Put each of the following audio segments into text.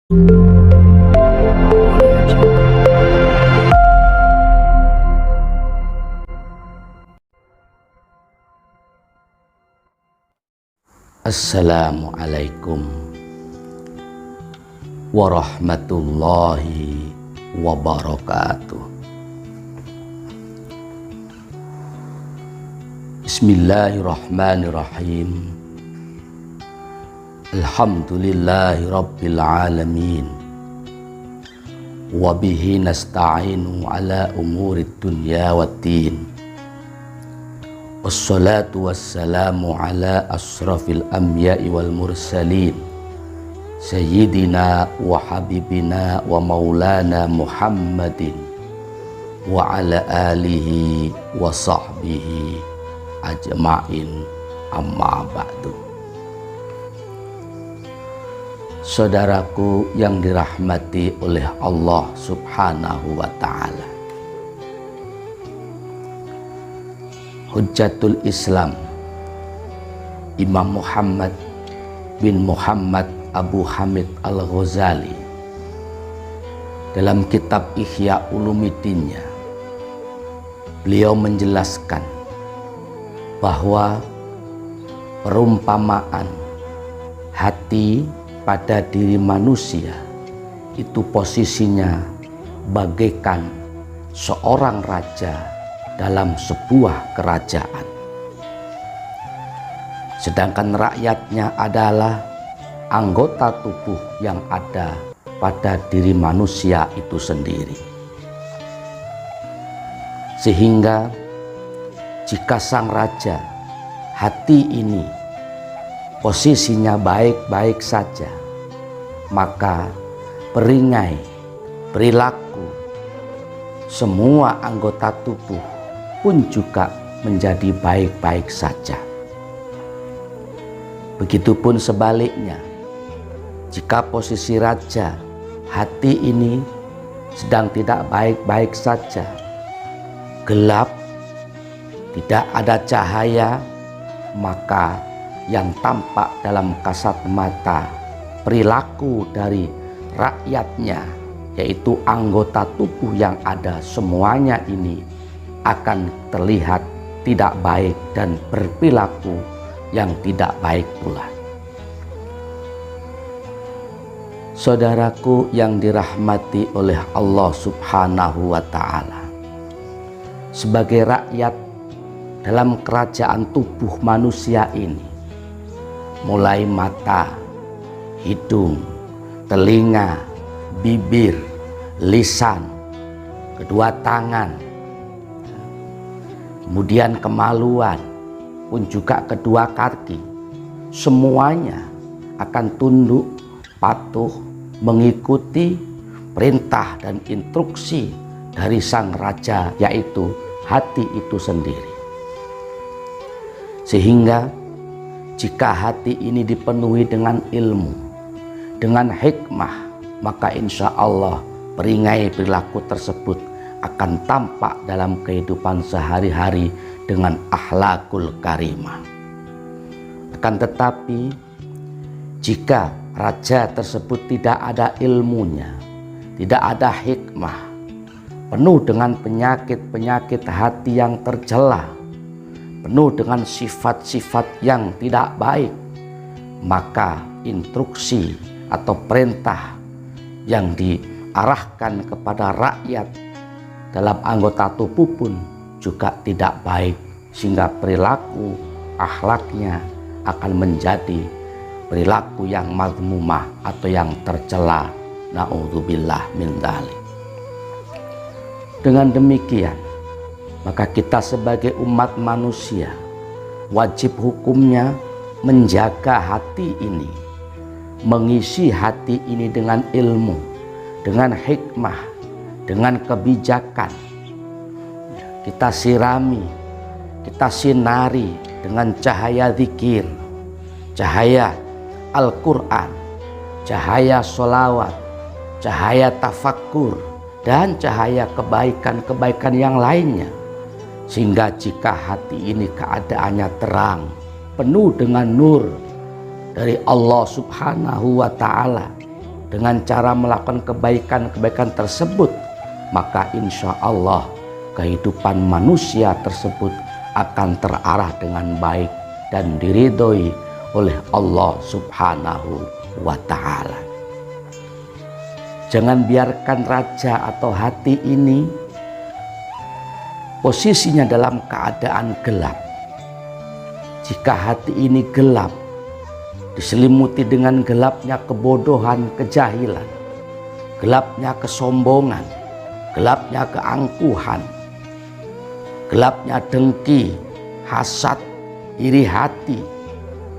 Assalamualaikum warahmatullahi wabarakatuh. Bismillahirrahmanirrahim. Alhamdulillahi rabbil alamin. Wabihi nasta'inu ala umurid dunya waddin. Wassalatu wassalamu ala asrafil anbiya'i wal mursalin Sayyidina wa habibina wa maulana Muhammadin wa ala alihi wa sahbihi ajma'in, amma ba'du. Saudaraku yang dirahmati oleh Allah subhanahu wa ta'ala, Hujjatul Islam Imam Muhammad bin Muhammad Abu Hamid Al-Ghazali dalam kitab Ihya Ulumiddinnya, beliau menjelaskan bahwa perumpamaan hati pada diri manusia itu posisinya bagaikan seorang raja dalam sebuah kerajaan, sedangkan rakyatnya adalah anggota tubuh yang ada pada diri manusia itu sendiri. Sehingga jika sang raja hati ini posisinya baik-baik saja, maka peringai, perilaku, semua anggota tubuh pun juga menjadi baik-baik saja. Begitupun sebaliknya, jika posisi raja hati ini sedang tidak baik-baik saja, gelap, tidak ada cahaya, maka yang tampak dalam kasat mata perilaku dari rakyatnya, yaitu anggota tubuh yang ada semuanya ini akan terlihat tidak baik dan berperilaku yang tidak baik pula. Saudaraku yang dirahmati oleh Allah subhanahu wa ta'ala, sebagai rakyat dalam kerajaan tubuh manusia ini, mulai mata, hidung, telinga, bibir, lisan, kedua tangan, kemudian kemaluan, pun juga kedua kaki, semuanya akan tunduk, patuh, mengikuti perintah dan instruksi dari sang raja, yaitu hati itu sendiri. Sehingga jika hati ini dipenuhi dengan ilmu, dengan hikmah, maka insya Allah peringai perilaku tersebut akan tampak dalam kehidupan sehari-hari dengan akhlakul karimah. Akan tetapi jika raja tersebut tidak ada ilmunya, tidak ada hikmah, penuh dengan penyakit-penyakit hati yang tercela, penuh dengan sifat-sifat yang tidak baik, maka instruksi atau perintah yang diarahkan kepada rakyat dalam anggota tubuh pun juga tidak baik, sehingga perilaku akhlaknya akan menjadi perilaku yang mazmumah atau yang tercela. Na'udzubillah min dzalik. Dengan demikian, maka kita sebagai umat manusia wajib hukumnya menjaga hati ini, mengisi hati ini dengan ilmu, dengan hikmah, dengan kebijakan. Kita sirami, kita sinari dengan cahaya zikir, cahaya Al-Quran, cahaya sholawat, cahaya tafakkur, dan cahaya kebaikan-kebaikan yang lainnya. Sehingga jika hati ini keadaannya terang, penuh dengan nur dari Allah subhanahu wa ta'ala, dengan cara melakukan kebaikan-kebaikan tersebut, maka insya Allah kehidupan manusia tersebut akan terarah dengan baik dan diridhoi oleh Allah Subhanahu wa Ta'ala. Jangan biarkan raja atau hati ini posisinya dalam keadaan gelap. Jika hati ini gelap, diselimuti dengan gelapnya kebodohan, kejahilan, gelapnya kesombongan, gelapnya keangkuhan, gelapnya dengki, hasad, iri hati,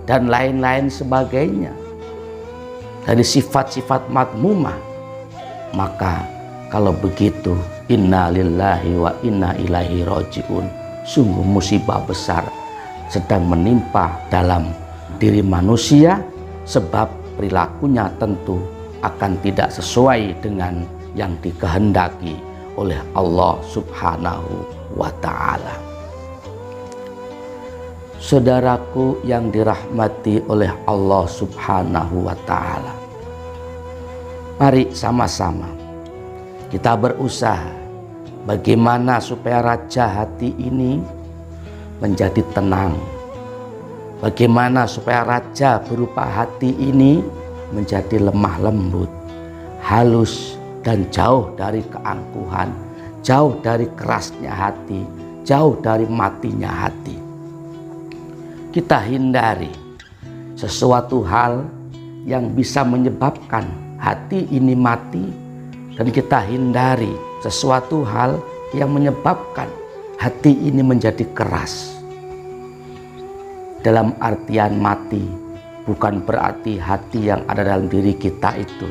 dan lain-lain sebagainya dari sifat-sifat madmumah, maka kalau begitu inna lillahi wa inna ilaihi rajiun, sungguh musibah besar sedang menimpa dalam diri manusia, sebab perilakunya tentu akan tidak sesuai dengan yang dikehendaki oleh Allah Subhanahu wa Ta'ala. Saudaraku yang dirahmati oleh Allah Subhanahu wa Ta'ala, mari sama-sama kita berusaha bagaimana supaya raja hati ini menjadi tenang. Bagaimana supaya raja berupa hati ini menjadi lemah lembut, halus, dan jauh dari keangkuhan, jauh dari kerasnya hati, jauh dari matinya hati. Kita hindari sesuatu hal yang bisa menyebabkan hati ini mati, dan kita hindari sesuatu hal yang menyebabkan hati ini menjadi keras. Dalam artian mati bukan berarti hati yang ada dalam diri kita itu,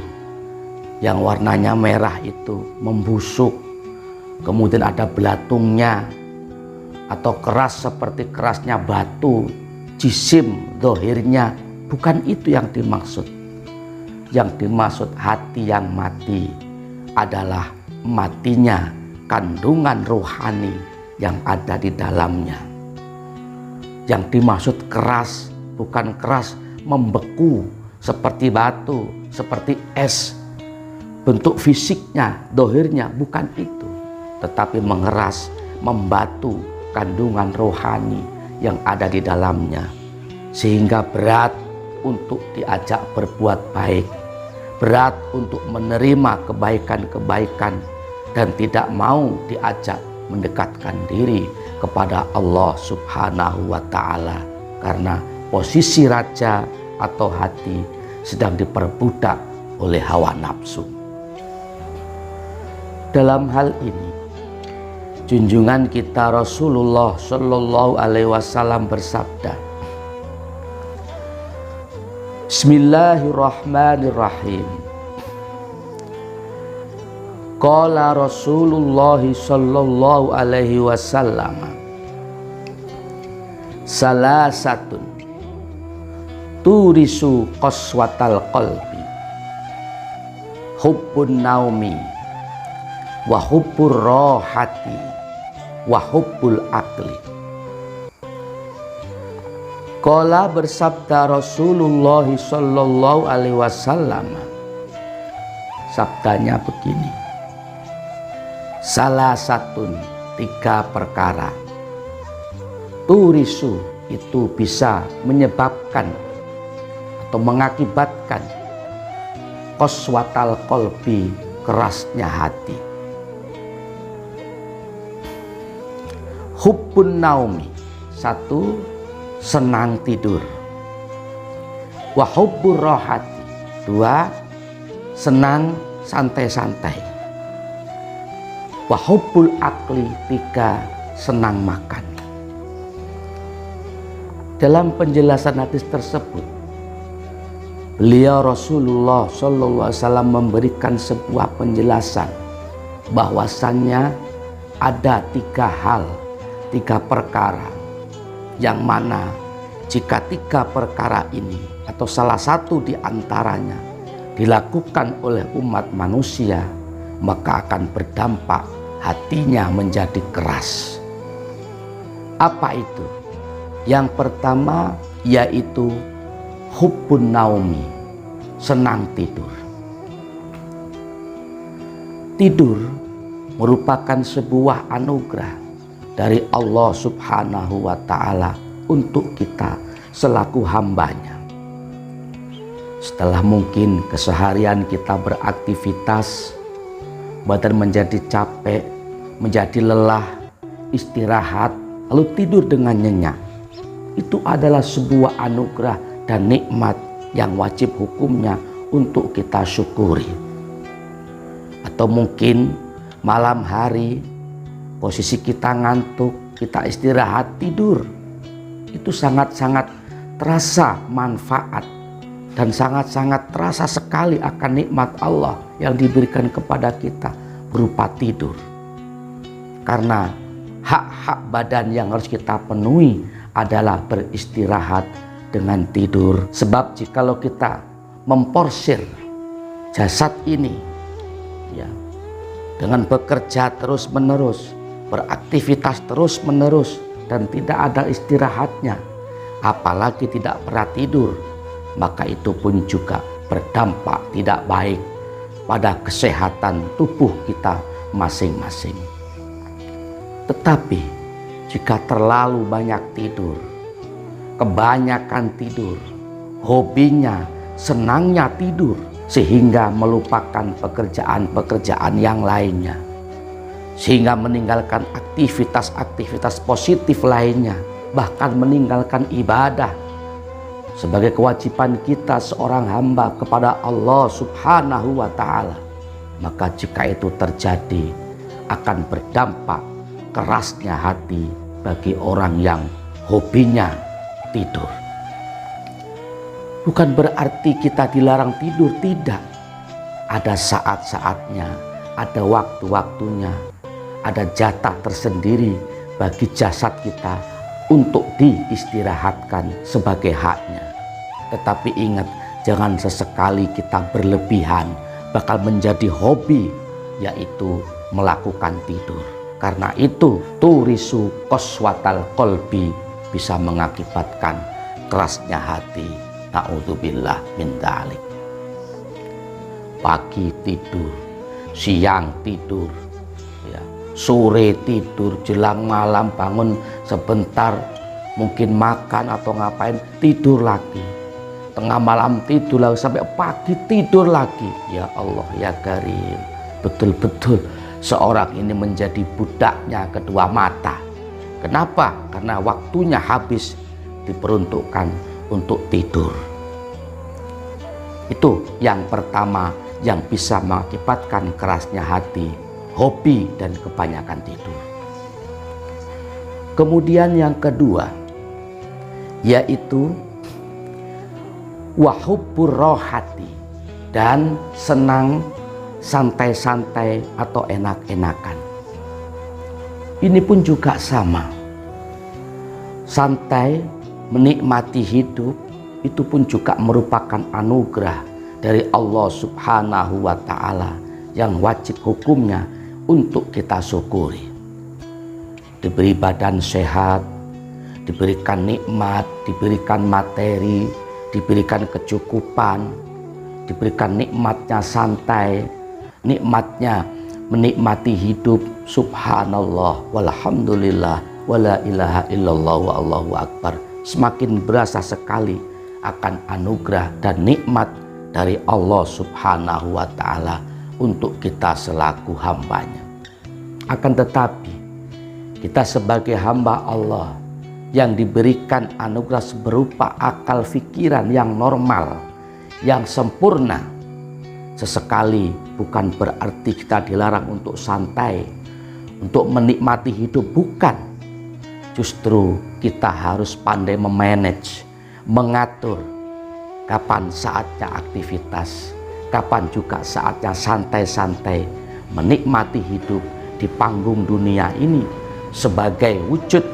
yang warnanya merah itu membusuk, kemudian ada belatungnya, atau keras seperti kerasnya batu, jisim dohirnya. Bukan itu yang dimaksud. Yang dimaksud hati yang mati adalah matinya kandungan rohani yang ada di dalamnya. Yang dimaksud keras bukan keras membeku seperti batu, seperti es, bentuk fisiknya, dohirnya, bukan itu, tetapi mengeras, membatu kandungan rohani yang ada di dalamnya, sehingga berat untuk diajak berbuat baik, berat untuk menerima kebaikan-kebaikan, dan tidak mau diajak mendekatkan diri kepada Allah Subhanahu wa Ta'ala, karena posisi raja atau hati sedang diperbudak oleh hawa nafsu. Dalam hal ini, junjungan kita Rasulullah Shallallahu Alaihi Wasallam bersabda, Bismillahirrahmanirrahim. Qala Rasulullah Shallallahu Alaihi Wasallam, salasatun turisu qaswatal qalbi, hubbun naumi, wa hubbur rohati, wa hubbul akli. Qala bersabda Rasulullah Shallallahu Alaihi Wasallam, sabdanya begini, salasatun, tiga perkara, turisu, itu bisa menyebabkan atau mengakibatkan qaswatal qalbi, kerasnya hati. Hubbun naumi, satu, senang tidur. Wa hubbur rohati, dua, senang santai-santai. Wa hubbul akli, tiga, senang makan. Dalam penjelasan hadis tersebut, beliau Rasulullah Shallallahu Alaihi Wasallam memberikan sebuah penjelasan bahwasannya ada tiga hal, tiga perkara, yang mana jika tiga perkara ini atau salah satu di antaranya dilakukan oleh umat manusia, maka akan berdampak hatinya menjadi keras. Apa itu? Yang pertama yaitu hubbun naumi, senang tidur. Tidur merupakan sebuah anugerah dari Allah Subhanahu wa Ta'ala untuk kita selaku hambanya. Setelah mungkin keseharian kita beraktivitas, badan menjadi capek, menjadi lelah, istirahat, lalu tidur dengan nyenyak. Itu adalah sebuah anugerah dan nikmat yang wajib hukumnya untuk kita syukuri. Atau mungkin malam hari posisi kita ngantuk, kita istirahat, tidur. Itu sangat-sangat terasa manfaat dan sangat-sangat terasa sekali akan nikmat Allah yang diberikan kepada kita berupa tidur. Karena hak-hak badan yang harus kita penuhi adalah beristirahat dengan tidur. Sebab jikalau kita memporsir jasad ini ya, dengan bekerja terus-menerus, beraktivitas terus-menerus dan tidak ada istirahatnya, apalagi tidak pernah tidur, maka itu pun juga berdampak tidak baik pada kesehatan tubuh kita masing-masing. Tetapi jika terlalu banyak tidur, kebanyakan tidur, hobinya, senangnya tidur, sehingga melupakan pekerjaan-pekerjaan yang lainnya, sehingga meninggalkan aktivitas-aktivitas positif lainnya, bahkan meninggalkan ibadah sebagai kewajiban kita seorang hamba kepada Allah Subhanahu wa Ta'ala. Maka jika itu terjadi, akan berdampak kerasnya hati bagi orang yang hobinya tidur. Bukan berarti kita dilarang tidur, tidak. Ada saat-saatnya, ada waktu-waktunya, ada jatah tersendiri bagi jasad kita untuk diistirahatkan sebagai haknya. Tetapi ingat, jangan sesekali kita berlebihan, bakal menjadi hobi, yaitu melakukan tidur. Karena itu turisu qaswatal qalbi, bisa mengakibatkan kerasnya hati. Na'udzubillah min dzalik. Pagi tidur, siang tidur, ya, sore tidur, jelang malam bangun sebentar, mungkin makan atau ngapain, tidur lagi. Tengah malam tidur lagi, sampai pagi tidur lagi. Ya Allah ya Karim, betul-betul seorang ini menjadi budaknya kedua mata. Kenapa? Karena waktunya habis diperuntukkan untuk tidur. Itu yang pertama yang bisa mengakibatkan kerasnya hati, hobi dan kebanyakan tidur. Kemudian yang kedua, yaitu wahubbur rohati, dan senang santai-santai atau enak-enakan. Ini pun juga sama. Santai, menikmati hidup, itu pun juga merupakan anugerah dari Allah Subhanahu wa Ta'ala yang wajib hukumnya untuk kita syukuri. Diberi badan sehat, diberikan nikmat, diberikan materi, diberikan kecukupan, diberikan nikmatnya santai, nikmatnya menikmati hidup. Subhanallah walhamdulillah wala ilaha illallah wa Allahu akbar. Semakin berasa sekali akan anugerah dan nikmat dari Allah Subhanahu wa Ta'ala untuk kita selaku hambanya. Akan tetapi kita sebagai hamba Allah yang diberikan anugerah berupa akal pikiran yang normal, yang sempurna, sesekali bukan berarti kita dilarang untuk santai, untuk menikmati hidup, bukan. Justru kita harus pandai memanage, mengatur kapan saatnya aktivitas, kapan juga saatnya santai-santai, menikmati hidup di panggung dunia ini sebagai wujud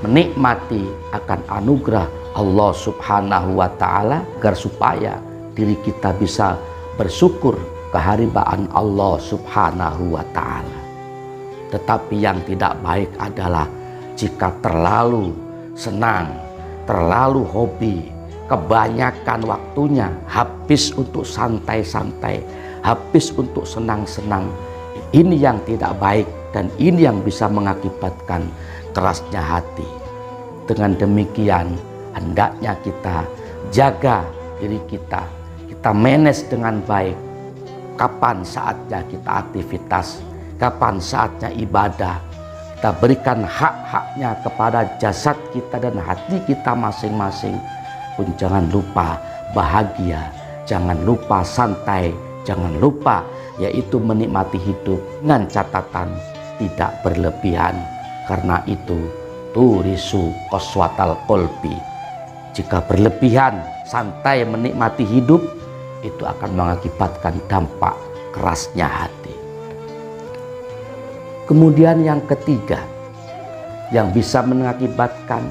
menikmati akan anugerah Allah Subhanahu wa Ta'ala, agar supaya diri kita bisa bersyukur kehambaan Allah Subhanahu wa Ta'ala. Tetapi yang tidak baik adalah jika terlalu senang, terlalu hobi, kebanyakan waktunya habis untuk santai-santai, habis untuk senang-senang, Ini yang tidak baik dan ini yang bisa mengakibatkan kerasnya hati. Dengan demikian hendaknya kita jaga diri kita, kita manage dengan baik. Kapan saatnya kita aktivitas, kapan saatnya ibadah, kita berikan hak-haknya kepada jasad kita dan hati kita masing-masing. Pun jangan lupa bahagia, jangan lupa santai, jangan lupa yaitu menikmati hidup dengan catatan tidak berlebihan. Karena itu turisu qaswatal qalbi. Jika berlebihan santai menikmati hidup, itu akan mengakibatkan dampak kerasnya hati. Kemudian yang ketiga yang bisa mengakibatkan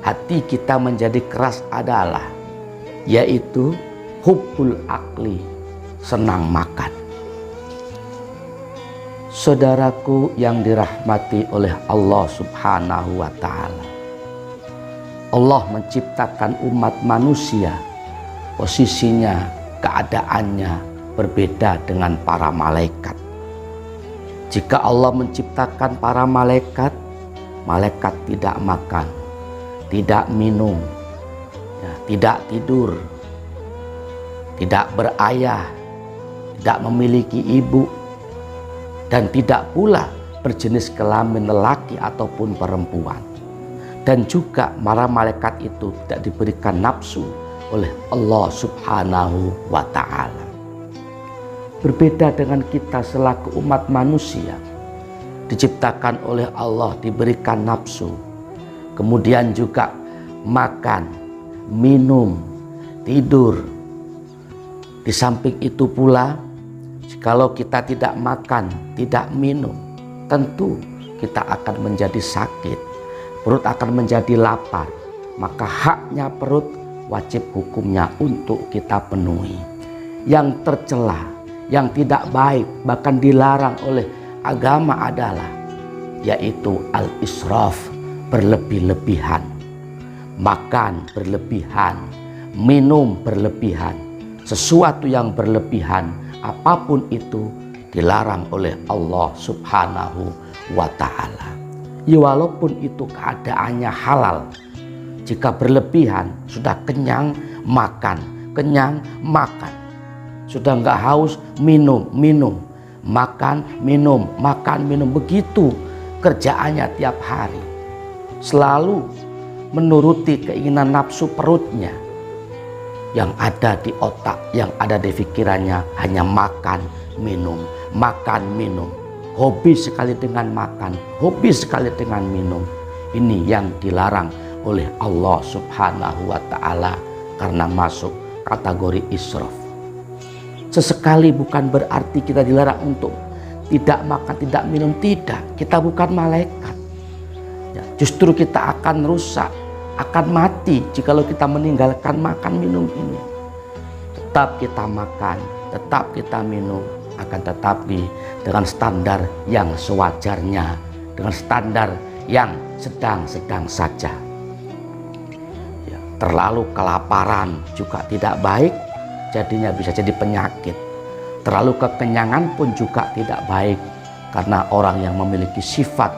hati kita menjadi keras adalah yaitu hubbul akli, senang makan. Saudaraku yang dirahmati oleh Allah Subhanahu wa Ta'ala, Allah menciptakan umat manusia, posisinya, keadaannya berbeda dengan para malaikat. Jika Allah menciptakan para malaikat, malaikat tidak makan, tidak minum, tidak tidur, tidak berayah, tidak memiliki ibu, dan tidak pula berjenis kelamin lelaki ataupun perempuan. Dan juga para malaikat itu tidak diberikan nafsu oleh Allah Subhanahu wa Ta'ala. Berbeda dengan kita selaku umat manusia, diciptakan oleh Allah, diberikan nafsu, kemudian juga makan, minum, tidur. Di samping itu pula, kalau kita tidak makan, tidak minum, tentu kita akan menjadi sakit, perut akan menjadi lapar. Maka haknya perut wajib hukumnya untuk kita penuhi. Yang tercela, yang tidak baik, bahkan dilarang oleh agama adalah yaitu al-israf, berlebih-lebihan. Makan berlebihan, minum berlebihan, sesuatu yang berlebihan apapun itu dilarang oleh Allah Subhanahu wa Ta'ala. Ya, walaupun itu keadaannya halal, jika berlebihan sudah kenyang makan, kenyang makan, sudah nggak haus minum, makan minum, begitu kerjaannya tiap hari, selalu menuruti keinginan nafsu perutnya. Yang ada di otak, yang ada di pikirannya hanya makan, minum. Hobi sekali dengan makan, hobi sekali dengan minum. Ini yang dilarang oleh Allah Subhanahu wa Ta'ala karena masuk kategori israf. Sesekali bukan berarti kita dilarang untuk tidak makan, tidak minum, tidak. Kita bukan malaikat. Ya, justru kita akan rusak, akan mati jikalau kita meninggalkan makan minum ini. Tetap kita makan, tetap kita minum, akan tetapi dengan standar yang sewajarnya, dengan standar yang sedang-sedang saja. Ya, terlalu kelaparan juga tidak baik, jadinya bisa jadi penyakit. Terlalu kekenyangan pun juga tidak baik, karena orang yang memiliki sifat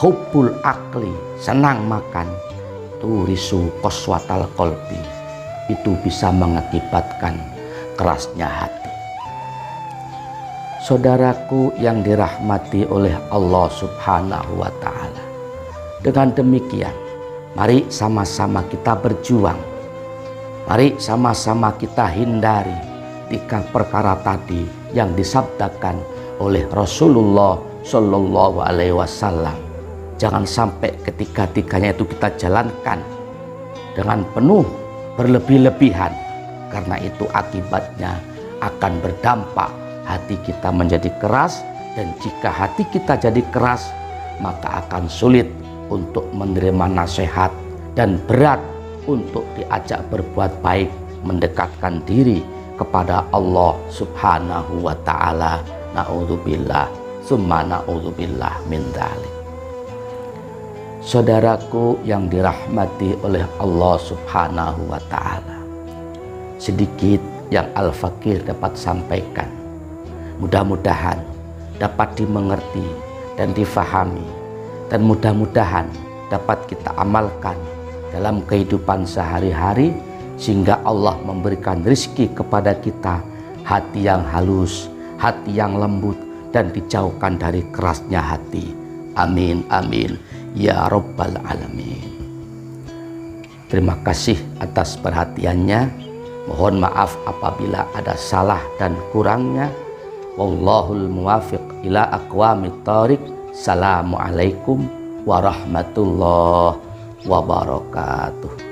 hubbul akli, senang makan, turisu qaswatal qalbi, itu bisa mengakibatkan kerasnya hati. Saudaraku yang dirahmati oleh Allah Subhanahu wa Ta'ala, dengan demikian mari sama-sama kita berjuang, mari sama-sama kita hindari 3 perkara tadi yang disabdakan oleh Rasulullah Shallallahu Alaihi Wasallam. Jangan sampai ketiga-tiganya itu kita jalankan dengan penuh berlebih-lebihan. Karena itu akibatnya akan berdampak hati kita menjadi keras. Dan jika hati kita jadi keras, maka akan sulit untuk menerima nasihat dan berat untuk diajak berbuat baik, mendekatkan diri kepada Allah Subhanahu wa Ta'ala. Na'udzubillah, summa na'udzubillah min dzalik. Saudaraku yang dirahmati oleh Allah Subhanahu wa Ta'ala, sedikit yang Al-Fakir dapat sampaikan. Mudah-mudahan dapat dimengerti dan difahami, dan mudah-mudahan dapat kita amalkan dalam kehidupan sehari-hari, sehingga Allah memberikan rizki kepada kita hati yang halus, hati yang lembut, dan dijauhkan dari kerasnya hati. Amin, amin, ya Rabbal Alamin. Terima kasih atas perhatiannya. Mohon maaf apabila ada salah dan kurangnya. Wallahul muwafiq ila aqwamit thoriq. Assalamualaikum warahmatullahi wabarakatuh.